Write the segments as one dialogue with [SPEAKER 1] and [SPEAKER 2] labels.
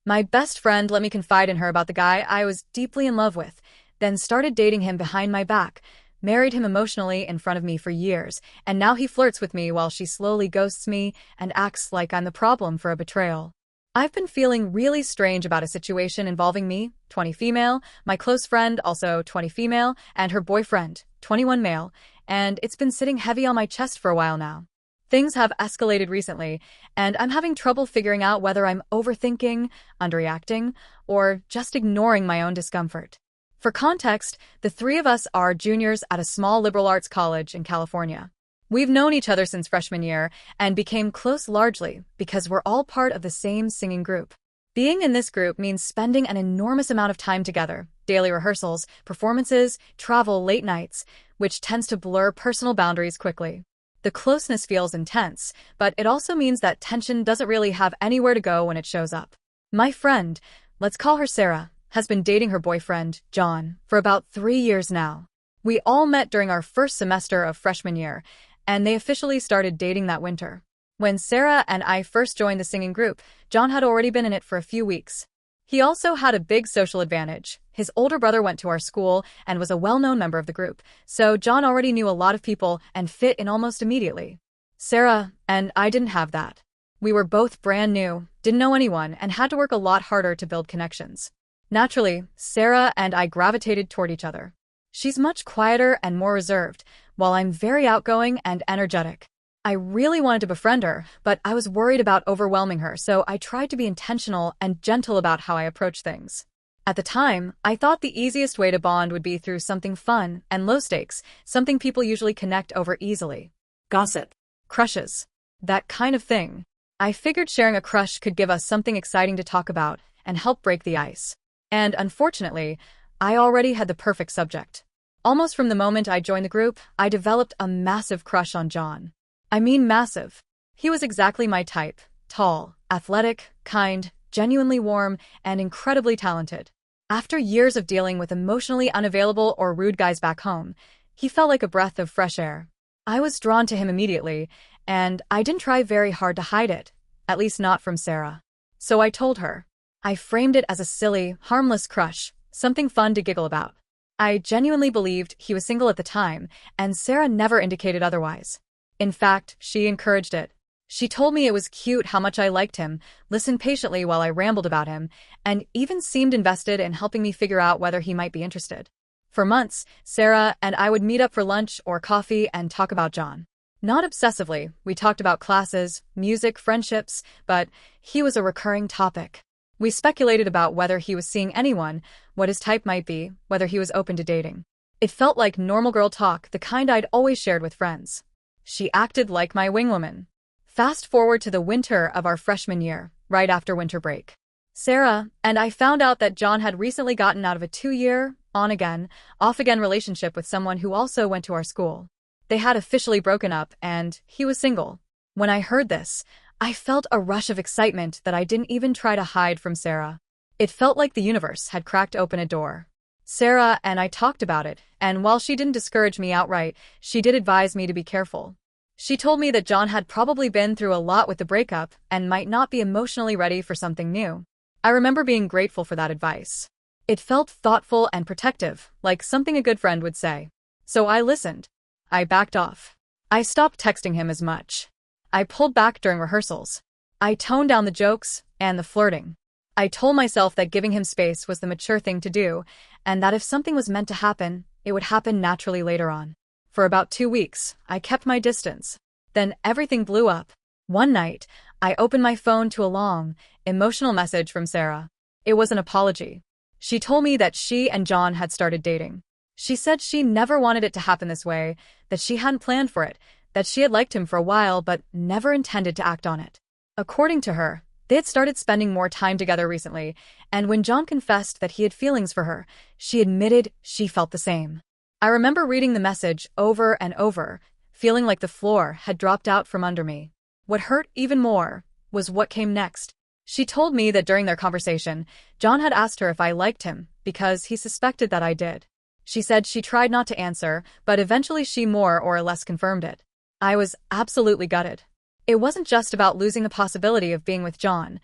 [SPEAKER 1] My best friend let me confide in her about the guy I was deeply in love with, then started dating him behind my back, married him emotionally in front of me for years, and now he flirts with me while she slowly ghosts me and acts like I'm the problem for a betrayal. I've been feeling really strange about a situation involving me, 20 female, my close friend, also 20 female, and her boyfriend, 21 male, and it's been sitting heavy on my chest for a while now. Things have escalated recently, and I'm having trouble figuring out whether I'm overthinking, underreacting, or just ignoring my own discomfort. For context, the three of us are juniors at a small liberal arts college in California. We've known each other since freshman year and became close largely because we're all part of the same singing group. Being in this group means spending an enormous amount of time together, daily rehearsals, performances, travel, late nights, which tends to blur personal boundaries quickly. The closeness feels intense, but it also means that tension doesn't really have anywhere to go when it shows up. My friend, let's call her Sarah, has been dating her boyfriend, John, for about 3 years now. We all met during our first semester of freshman year, and they officially started dating that winter. When Sarah and I first joined the singing group, John had already been in it for a few weeks. He also had a big social advantage. His older brother went to our school and was a well-known member of the group, so John already knew a lot of people and fit in almost immediately. Sarah and I didn't have that. We were both brand new, didn't know anyone, and had to work a lot harder to build connections. Naturally, Sarah and I gravitated toward each other. She's much quieter and more reserved, while I'm very outgoing and energetic. I really wanted to befriend her, but I was worried about overwhelming her, so I tried to be intentional and gentle about how I approach things. At the time, I thought the easiest way to bond would be through something fun and low stakes, something people usually connect over easily. Gossip. Crushes. That kind of thing. I figured sharing a crush could give us something exciting to talk about and help break the ice. And unfortunately, I already had the perfect subject. Almost from the moment I joined the group, I developed a massive crush on John. I mean massive. He was exactly my type, tall, athletic, kind, genuinely warm, and incredibly talented. After years of dealing with emotionally unavailable or rude guys back home, he felt like a breath of fresh air. I was drawn to him immediately, and I didn't try very hard to hide it, at least not from Sarah. So I told her. I framed it as a silly, harmless crush, something fun to giggle about. I genuinely believed he was single at the time, and Sarah never indicated otherwise. In fact, she encouraged it. She told me it was cute how much I liked him, listened patiently while I rambled about him, and even seemed invested in helping me figure out whether he might be interested. For months, Sarah and I would meet up for lunch or coffee and talk about John. Not obsessively, we talked about classes, music, friendships, but he was a recurring topic. We speculated about whether he was seeing anyone, what his type might be, whether he was open to dating. It felt like normal girl talk, the kind I'd always shared with friends. She acted like my wingwoman. Fast forward to the winter of our freshman year, right after winter break. Sarah and I found out that John had recently gotten out of a 2-year, on-again, off-again relationship with someone who also went to our school. They had officially broken up, and he was single. When I heard this, I felt a rush of excitement that I didn't even try to hide from Sarah. It felt like the universe had cracked open a door. Sarah and I talked about it, and while she didn't discourage me outright, she did advise me to be careful. She told me that John had probably been through a lot with the breakup and might not be emotionally ready for something new. I remember being grateful for that advice. It felt thoughtful and protective, like something a good friend would say. So I listened. I backed off. I stopped texting him as much. I pulled back during rehearsals. I toned down the jokes and the flirting. I told myself that giving him space was the mature thing to do, and that if something was meant to happen, it would happen naturally later on. For about 2 weeks, I kept my distance. Then everything blew up. One night, I opened my phone to a long, emotional message from Sarah. It was an apology. She told me that she and John had started dating. She said she never wanted it to happen this way, that she hadn't planned for it, that she had liked him for a while but never intended to act on it. According to her, they had started spending more time together recently, and when John confessed that he had feelings for her, she admitted she felt the same. I remember reading the message over and over, feeling like the floor had dropped out from under me. What hurt even more was what came next. She told me that during their conversation, John had asked her if I liked him because he suspected that I did. She said she tried not to answer, but eventually she more or less confirmed it. I was absolutely gutted. It wasn't just about losing the possibility of being with John,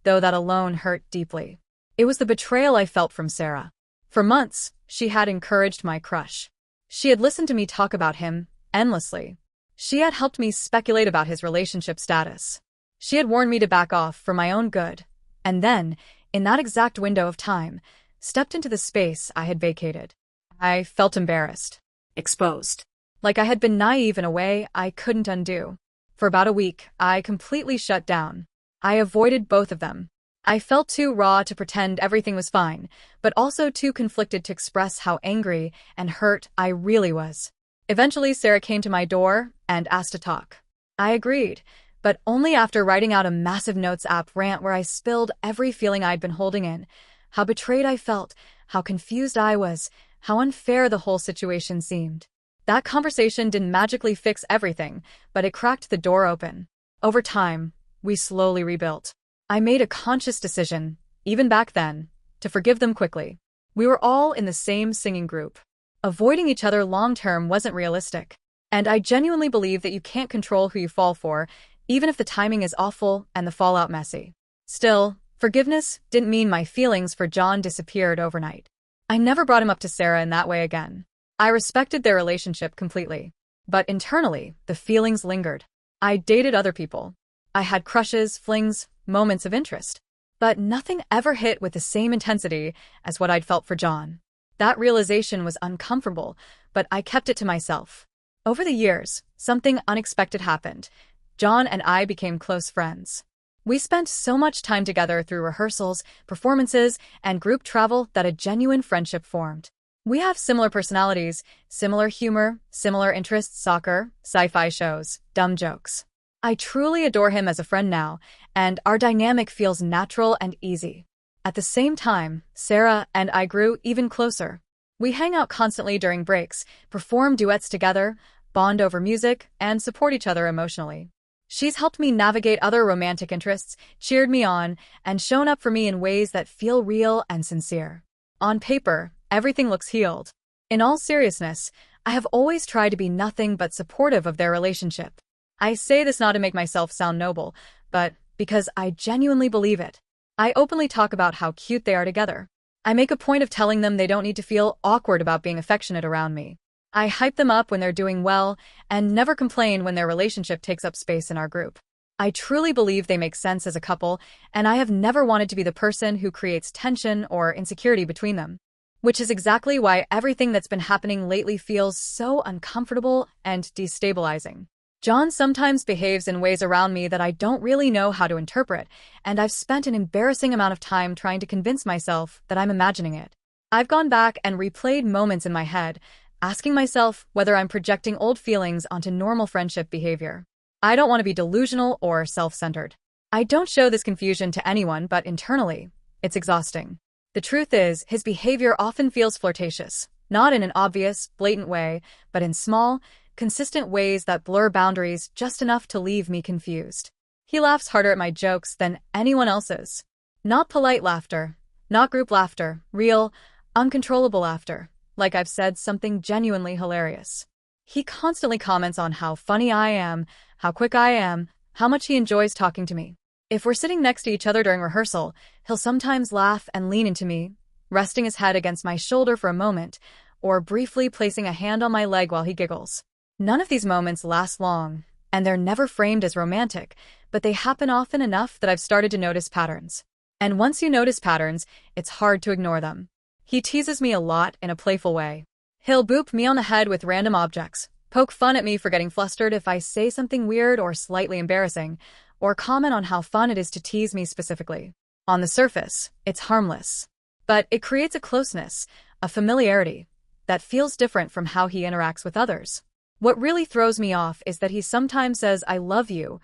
[SPEAKER 1] though that alone hurt deeply. It was the betrayal I felt from Sarah. For months, she had encouraged my crush. She had listened to me talk about him endlessly. She had helped me speculate about his relationship status. She had warned me to back off for my own good. And then, in that exact window of time, stepped into the space I had vacated. I felt embarrassed. Exposed. Like I had been naive in a way I couldn't undo. For about a week, I completely shut down. I avoided both of them. I felt too raw to pretend everything was fine, but also too conflicted to express how angry and hurt I really was. Eventually, Sarah came to my door and asked to talk. I agreed, but only after writing out a massive notes app rant where I spilled every feeling I'd been holding in. How betrayed I felt, how confused I was, how unfair the whole situation seemed. That conversation didn't magically fix everything, but it cracked the door open. Over time, we slowly rebuilt. I made a conscious decision, even back then, to forgive them quickly. We were all in the same singing group. Avoiding each other long-term wasn't realistic. And I genuinely believe that you can't control who you fall for, even if the timing is awful and the fallout messy. Still, forgiveness didn't mean my feelings for John disappeared overnight. I never brought him up to Sarah in that way again. I respected their relationship completely. But internally, the feelings lingered. I dated other people. I had crushes, flings, moments of interest. But nothing ever hit with the same intensity as what I'd felt for John. That realization was uncomfortable, but I kept it to myself. Over the years, something unexpected happened. John and I became close friends. We spent so much time together through rehearsals, performances, and group travel that a genuine friendship formed. We have similar personalities, similar humor, similar interests: soccer, sci-fi shows, dumb jokes. I truly adore him as a friend now, and our dynamic feels natural and easy. At the same time, Sarah and I grew even closer. We hang out constantly during breaks, perform duets together, bond over music, and support each other emotionally. She's helped me navigate other romantic interests, cheered me on, and shown up for me in ways that feel real and sincere. On paper, everything looks healed. In all seriousness, I have always tried to be nothing but supportive of their relationship. I say this not to make myself sound noble, but because I genuinely believe it. I openly talk about how cute they are together. I make a point of telling them they don't need to feel awkward about being affectionate around me. I hype them up when they're doing well and never complain when their relationship takes up space in our group. I truly believe they make sense as a couple, and I have never wanted to be the person who creates tension or insecurity between them. Which is exactly why everything that's been happening lately feels so uncomfortable and destabilizing. John sometimes behaves in ways around me that I don't really know how to interpret, and I've spent an embarrassing amount of time trying to convince myself that I'm imagining it. I've gone back and replayed moments in my head, asking myself whether I'm projecting old feelings onto normal friendship behavior. I don't want to be delusional or self-centered. I don't show this confusion to anyone, but internally, it's exhausting. The truth is, his behavior often feels flirtatious, not in an obvious, blatant way, but in small, consistent ways that blur boundaries just enough to leave me confused. He laughs harder at my jokes than anyone else's. Not polite laughter, not group laughter, real, uncontrollable laughter, like I've said something genuinely hilarious. He constantly comments on how funny I am, how quick I am, how much he enjoys talking to me. If we're sitting next to each other during rehearsal, he'll sometimes laugh and lean into me, resting his head against my shoulder for a moment, or briefly placing a hand on my leg while he giggles. None of these moments last long, and they're never framed as romantic, but they happen often enough that I've started to notice patterns. And once you notice patterns, it's hard to ignore them. He teases me a lot in a playful way. He'll boop me on the head with random objects, poke fun at me for getting flustered if I say something weird or slightly embarrassing, or comment on how fun it is to tease me specifically. On the surface, it's harmless. But it creates a closeness, a familiarity, that feels different from how he interacts with others. What really throws me off is that he sometimes says "I love you"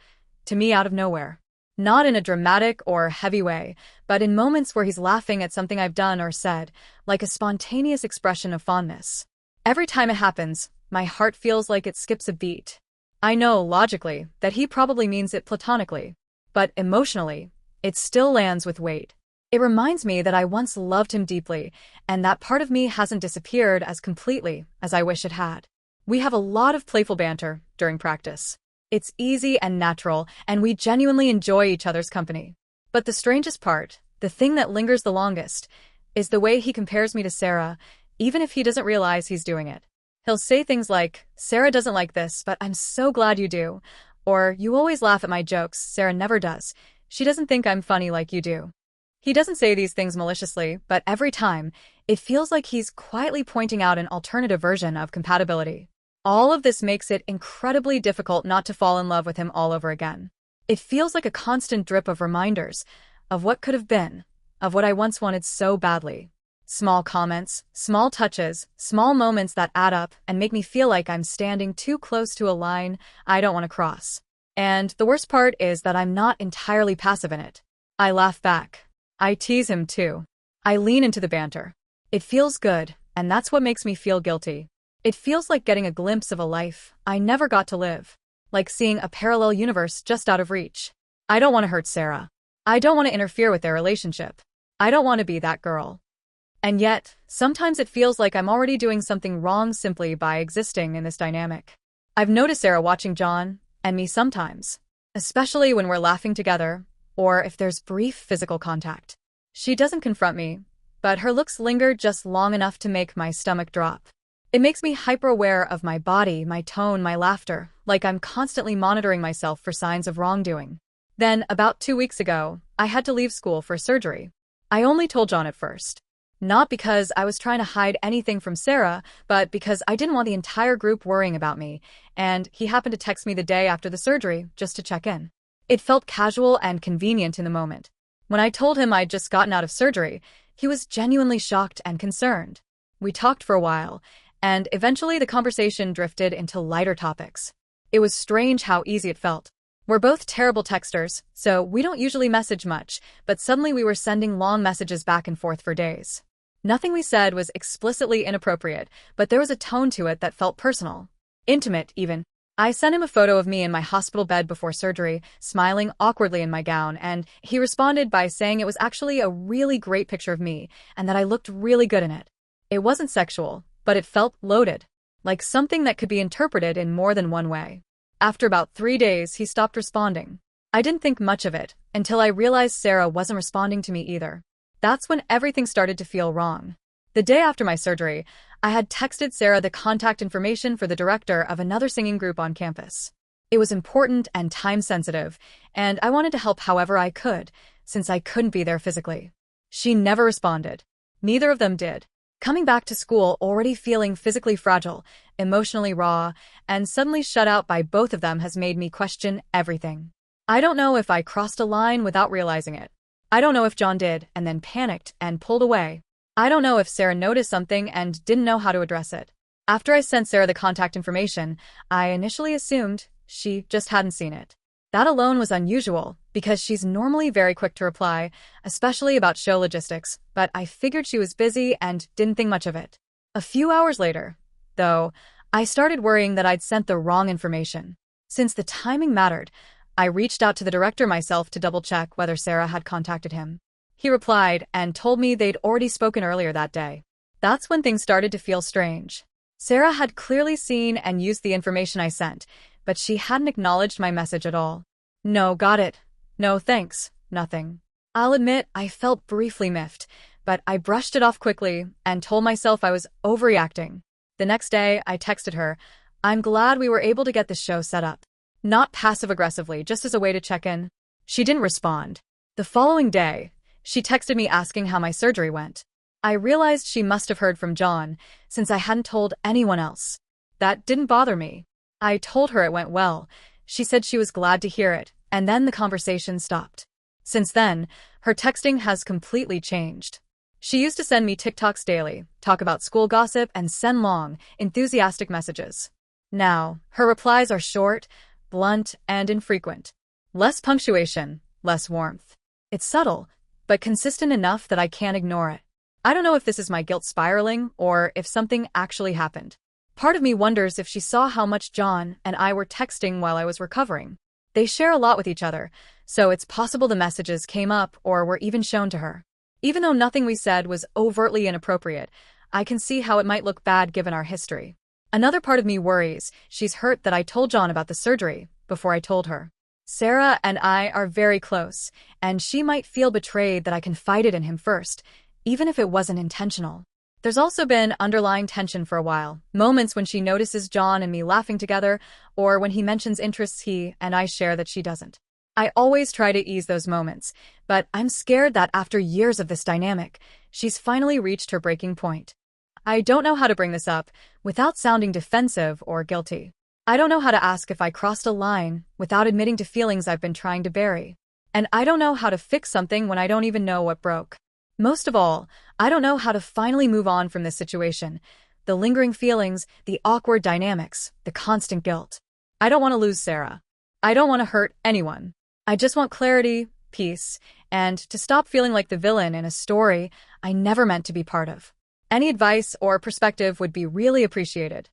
[SPEAKER 1] to me out of nowhere. Not in a dramatic or heavy way, but in moments where he's laughing at something I've done or said, like a spontaneous expression of fondness. Every time it happens, my heart feels like it skips a beat. I know, logically, that he probably means it platonically, but emotionally, it still lands with weight. It reminds me that I once loved him deeply, and that part of me hasn't disappeared as completely as I wish it had. We have a lot of playful banter during practice. It's easy and natural, and we genuinely enjoy each other's company. But the strangest part, the thing that lingers the longest, is the way he compares me to Sarah, even if he doesn't realize he's doing it. He'll say things like, "Sarah doesn't like this, but I'm so glad you do." Or, "You always laugh at my jokes, Sarah never does. She doesn't think I'm funny like you do." He doesn't say these things maliciously, but every time, it feels like he's quietly pointing out an alternative version of compatibility. All of this makes it incredibly difficult not to fall in love with him all over again. It feels like a constant drip of reminders of what could have been, of what I once wanted so badly. Small comments, small touches, small moments that add up and make me feel like I'm standing too close to a line I don't want to cross. And the worst part is that I'm not entirely passive in it. I laugh back. I tease him too. I lean into the banter. It feels good, and that's what makes me feel guilty. It feels like getting a glimpse of a life I never got to live. Like seeing a parallel universe just out of reach. I don't want to hurt Sarah. I don't want to interfere with their relationship. I don't want to be that girl. And yet, sometimes it feels like I'm already doing something wrong simply by existing in this dynamic. I've noticed Sarah watching John and me sometimes, especially when we're laughing together, or if there's brief physical contact. She doesn't confront me, but her looks linger just long enough to make my stomach drop. It makes me hyper-aware of my body, my tone, my laughter, like I'm constantly monitoring myself for signs of wrongdoing. Then, about 2 weeks ago, I had to leave school for surgery. I only told John at first. Not because I was trying to hide anything from Sarah, but because I didn't want the entire group worrying about me, and he happened to text me the day after the surgery just to check in. It felt casual and convenient in the moment. When I told him I'd just gotten out of surgery, he was genuinely shocked and concerned. We talked for a while, and eventually the conversation drifted into lighter topics. It was strange how easy it felt. We're both terrible texters, so we don't usually message much, but suddenly we were sending long messages back and forth for days. Nothing we said was explicitly inappropriate, but there was a tone to it that felt personal. Intimate, even. I sent him a photo of me in my hospital bed before surgery, smiling awkwardly in my gown, and he responded by saying it was actually a really great picture of me, and that I looked really good in it. It wasn't sexual, but it felt loaded, like something that could be interpreted in more than one way. After about 3 days, he stopped responding. I didn't think much of it, until I realized Sarah wasn't responding to me either. That's when everything started to feel wrong. The day after my surgery, I had texted Sarah the contact information for the director of another singing group on campus. It was important and time-sensitive, and I wanted to help however I could, since I couldn't be there physically. She never responded. Neither of them did. Coming back to school already feeling physically fragile, emotionally raw, and suddenly shut out by both of them has made me question everything. I don't know if I crossed a line without realizing it. I don't know if John did and then panicked and pulled away. I don't know if Sarah noticed something and didn't know how to address it. After I sent Sarah the contact information, I initially assumed she just hadn't seen it. That alone was unusual, because she's normally very quick to reply, especially about show logistics, but I figured she was busy and didn't think much of it. A few hours later, though, I started worrying that I'd sent the wrong information. Since the timing mattered, I reached out to the director myself to double-check whether Sarah had contacted him. He replied and told me they'd already spoken earlier that day. That's when things started to feel strange. Sarah had clearly seen and used the information I sent, but she hadn't acknowledged my message at all. No, got it. No, thanks. Nothing. I'll admit I felt briefly miffed, but I brushed it off quickly and told myself I was overreacting. The next day, I texted her, "I'm glad we were able to get the show set up." Not passive-aggressively, just as a way to check in. She didn't respond. The following day, she texted me asking how my surgery went. I realized she must have heard from John, since I hadn't told anyone else. That didn't bother me. I told her it went well. She said she was glad to hear it, and then the conversation stopped. Since then, her texting has completely changed. She used to send me TikToks daily, talk about school gossip, and send long, enthusiastic messages. Now, her replies are short, blunt, and infrequent. Less punctuation, less warmth. It's subtle, but consistent enough that I can't ignore it. I don't know if this is my guilt spiraling or if something actually happened. Part of me wonders if she saw how much John and I were texting while I was recovering. They share a lot with each other, so it's possible the messages came up or were even shown to her. Even though nothing we said was overtly inappropriate, I can see how it might look bad given our history. Another part of me worries she's hurt that I told John about the surgery before I told her. Sarah and I are very close, and she might feel betrayed that I confided in him first, even if it wasn't intentional. There's also been underlying tension for a while, moments when she notices John and me laughing together, or when he mentions interests he and I share that she doesn't. I always try to ease those moments, but I'm scared that after years of this dynamic, she's finally reached her breaking point. I don't know how to bring this up without sounding defensive or guilty. I don't know how to ask if I crossed a line without admitting to feelings I've been trying to bury. And I don't know how to fix something when I don't even know what broke. Most of all, I don't know how to finally move on from this situation. The lingering feelings, the awkward dynamics, the constant guilt. I don't want to lose Sarah. I don't want to hurt anyone. I just want clarity, peace, and to stop feeling like the villain in a story I never meant to be part of. Any advice or perspective would be really appreciated.